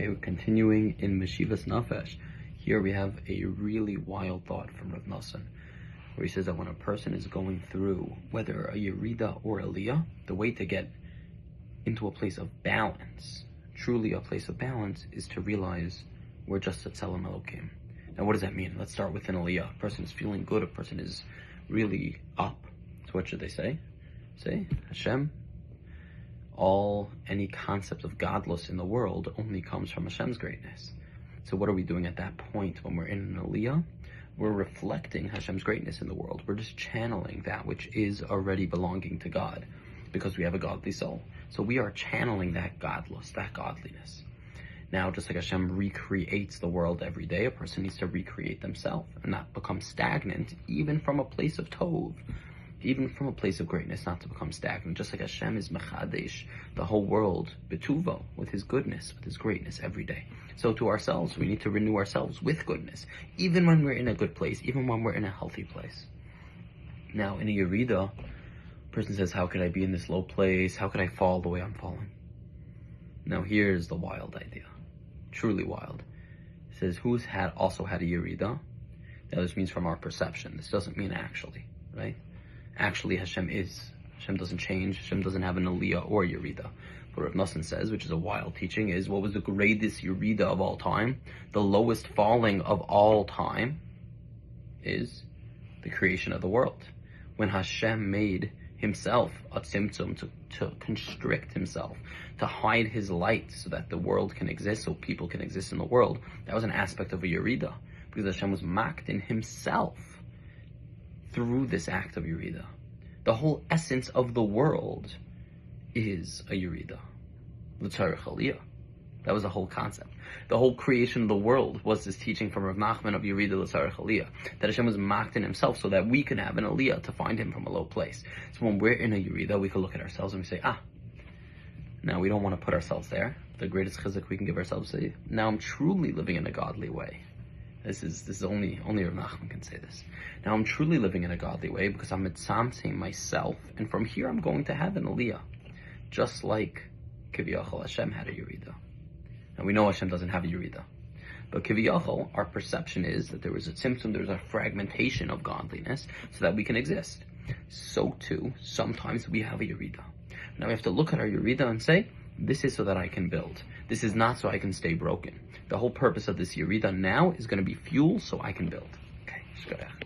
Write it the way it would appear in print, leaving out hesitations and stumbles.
Okay, we're continuing in Meshivas Nafesh. Here we have a really wild thought from Rav Nosson, where he says that when a person is going through, whether a Yeridah or Aliyah, the way to get into a place of balance, truly a place of balance, is to realize we're just a Tzelem Elokim. Now what does that mean? Let's start with an Aliyah. A person is feeling good, a person is really up. So what should they say? Say, Hashem, any concept of godless in the world only comes from Hashem's greatness. So what are we doing at that point when we're in an aliyah? We're reflecting Hashem's greatness in the world. We're just channeling that which is already belonging to God, because we have a godly soul. So we are channeling that godless, that godliness. Now, just like Hashem recreates the world every day, a person needs to recreate themselves and not become stagnant, even from a place of tov. Even from a place of greatness, not to become stagnant. Just like Hashem is mechadesh, the whole world, betuvo, with His goodness, with His greatness every day. So to ourselves, we need to renew ourselves with goodness, even when we're in a good place, even when we're in a healthy place. Now, in a Yeridah, a person says, how could I be in this low place? How could I fall the way I'm falling? Now, here's the wild idea, truly wild. It says, who's also had a Yeridah? Now, this means from our perception. This doesn't mean actually, right? Actually, Hashem doesn't change. Hashem doesn't have an Aliyah or Yeridah. But Rav Nosson says, which is a wild teaching, is what was the greatest Yeridah of all time? The lowest falling of all time is the creation of the world. When Hashem made Himself a tzimtzum, to constrict Himself, to hide His light so that the world can exist, so people can exist in the world, that was an aspect of a Yeridah, because Hashem was mocked in Himself through this act of Yeridah. The whole essence of the world is a Yeridah. L'tzarech aliyah. That was the whole concept. The whole creation of the world was this teaching from Rav Nachman of Yeridah l'tzarech aliyah, that Hashem was mocked in Himself so that we can have an aliyah to find Him from a low place. So when we're in a Yeridah, we can look at ourselves and we say, now we don't want to put ourselves there. The greatest chizuk we can give ourselves is, now I'm truly living in a godly way. This is only Rav Nachman can say this. Now I'm truly living in a godly way because I'm mitzamtzing myself, and from here I'm going to have an aliyah, just like Kiviyachol Hashem had a Yeridah. Now we know Hashem doesn't have a Yeridah, but Kiviyachol, our perception is that there was a tzimtzum, there was a fragmentation of godliness, so that we can exist. So too, sometimes we have a Yeridah. Now we have to look at our Yeridah and say, this is so that I can build. This is not so I can stay broken. The whole purpose of this Yeridah now is going to be fuel so I can build. Okay, shkodach.